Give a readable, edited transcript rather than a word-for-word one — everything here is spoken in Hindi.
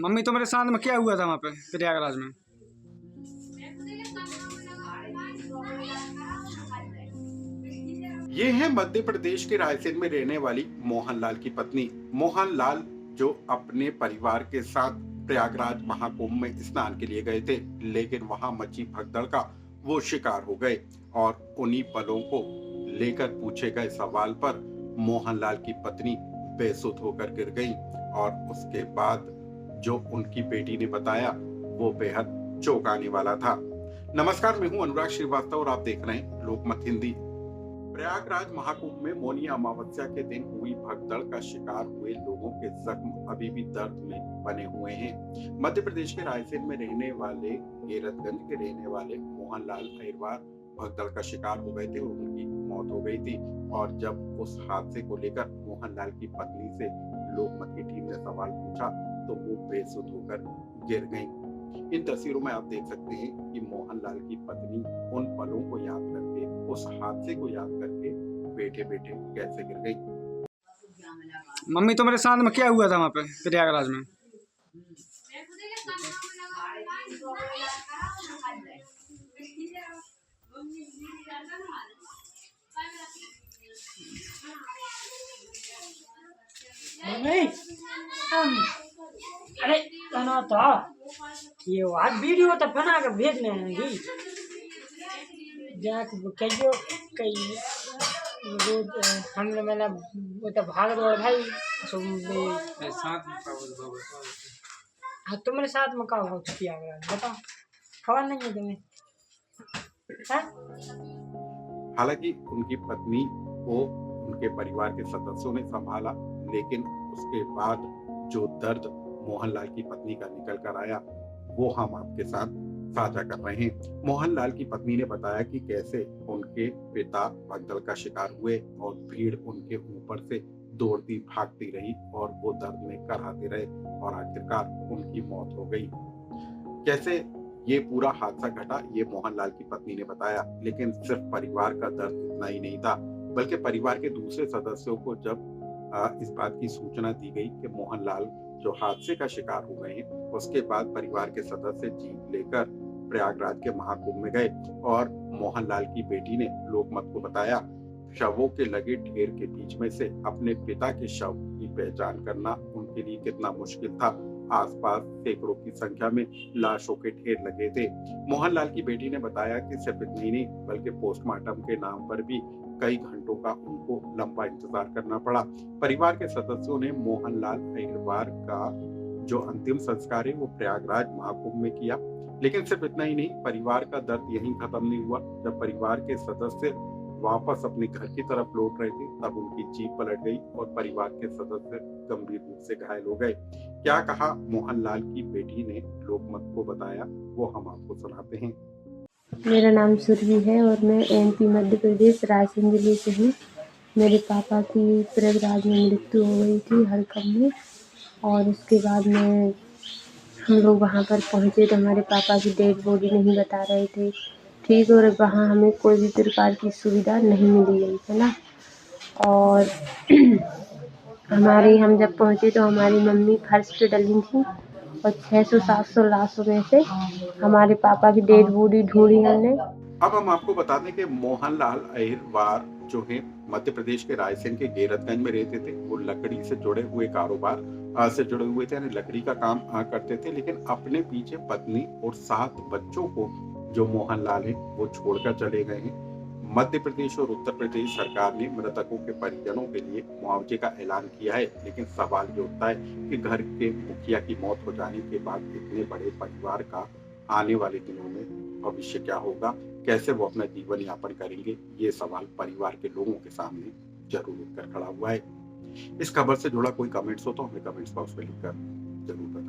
मम्मी तो मेरे साथ में क्या हुआ था वहाँ पे प्रयागराज में? ये है मध्य प्रदेश के रायसेन में रहने वाली मोहनलाल की पत्नी। मोहनलाल जो अपने परिवार के साथ प्रयागराज महाकुंभ में स्नान के लिए गए थे, लेकिन वहां मची भगदड़ का वो शिकार हो गए और उन्हीं पलों को लेकर पूछे गए सवाल पर मोहनलाल की पत्नी बेसुध होकर गिर गई। और उसके बाद जो उनकी बेटी ने बताया वो बेहद चौंकाने वाला था। नमस्कार, मैं हूं अनुराग श्रीवास्तव और आप देख रहे हैं लोकमत हिंदी। प्रयागराज महाकुंभ में मौनी अमावस्या के दिन हुई भगदड़ का शिकार हुए लोगों के जख्म अभी भी दर्द में बने हुए हैं। मध्य प्रदेश के रायसेन में रहने वाले गेरतगंज के रहने वाले मोहनलाल अहिरवार भगदड़ का शिकार हो गए थे और उनकी मौत हो गई थी। और जब उस हादसे को लेकर मोहनलाल की पत्नी से लोकमत की टीम ने सवाल पूछा तो वो बेसुध होकर गिर गई। इन तस्वीरों में आप देख सकते हैं कि मोहनलाल की पत्नी उन पलों को याद करके, उस हादसे को याद करके बैठे बैठे कैसे गिर गई। मम्मी तो मेरे साथ में क्या हुआ था वहाँ पे प्रयागराज में? नहीं अरे बना तो ये आज वीडियो तो बना के भेजने हैं जाके कहियो कई रोज हमने मैंने वो तो भाग दौड़ भाई हाँ तुम्हारे साथ में कहा हो छुट्टी आ गया बताओ खबर नहीं है तुम्हें हाँ? हालांकि उनकी पत्नी को उनके परिवार के सदस्यों ने संभाला, लेकिन उसके बाद जो दर्द मोहनलाल की पत्नी का निकल कर आया वो हम आपके साथ साझा कर रहे हैं। मोहनलाल की पत्नी ने बताया कि कैसे उनके पिता भगदड़ का शिकार हुए और भीड़ उनके ऊपर से दौड़ती भागती रही और वो दर्द में कराहते रहे और आखिरकार उनकी मौत हो गई। कैसे ये पूरा हादसा घटा ये मोहनलाल की पत्नी ने बताया, लेकिन सिर्फ परिवार का दर्द इतना ही नहीं था, बल्कि परिवार के दूसरे सदस्यों को जब इस बात की सूचना दी गई कि मोहनलाल जो हादसे का शिकार हो गए हैं, उसके बाद परिवार के सदस्य जीप लेकर प्रयागराज के महाकुंभ में गए और मोहनलाल की बेटी ने लोकमत को बताया शवों के लगे ढेर के बीच में से अपने पिता के शव की पहचान करना उनके लिए कितना मुश्किल था। आसपास सैकड़ों की संख्या में लाशों के ढेर लगे थे। मोहनलाल की बेटी ने बताया कि सिर्फ इतनी नहीं बल्कि पोस्टमार्टम के नाम पर भी कई घंटों का उनको लंबा इंतजार करना पड़ा। परिवार के सदस्यों ने मोहनलाल अहिरवार का जो अंतिम संस्कार है वो प्रयागराज महाकुंभ में किया। लेकिन सिर्फ इतना ही नहीं, परिवार का दर्द यहीं खत्म नहीं हुआ। जब परिवार के सदस्य वापस अपने घर की तरफ लौट रहे थे तब उनकी जीप पलट गई और परिवार के सदस्य गंभीर रूप से घायल हो गए। क्या कहा मोहनलाल की बेटी ने लोकमत को बताया वो हम आपको सुनाते हैं। मेरा नाम सुरभि है और मैं एमपी मध्य प्रदेश रायसेन जिले से हूँ। मेरे पापा की प्रयागराज में मृत्यु हो गई थी हड़कंप में और उसके बाद में हम लोग वहाँ पर पहुँचे तो हमारे पापा की डेड बॉडी नहीं बता रहे थे ठीक, और वहाँ हमें कोई भी प्रकार की सुविधा नहीं मिली गई है ना। और हम जब पहुँचे तो हमारी मम्मी फर्श पे डली थी और 600-700 लाशों में से हमारे पापा की डेड बॉडी ढूंढी हमने। अब हम आपको बता दें कि मोहनलाल अहिरवार जो है मध्य प्रदेश के रायसेन के गेरतगंज में रहते थे। वो लकड़ी से जुड़े हुए कारोबार से जुड़े हुए थे, यानी लकड़ी का काम करते थे, लेकिन अपने पीछे पत्नी और 7 बच्चों को जो मोहनलाल है वो छोड़कर चले गए हैं। मध्य प्रदेश और उत्तर प्रदेश सरकार ने मृतकों के परिजनों के लिए मुआवजे का ऐलान किया है, लेकिन सवाल ये उठता है कि घर के मुखिया की मौत हो जाने के बाद इतने बड़े परिवार का आने वाले दिनों में भविष्य क्या होगा, कैसे वो अपना जीवन यापन करेंगे, ये सवाल परिवार के लोगों के सामने जरूर उठकर खड़ा हुआ है। इस खबर से जुड़ा कोई कमेंट्स हो तो हमें कमेंट्स बॉक्स में लिखकर जरूर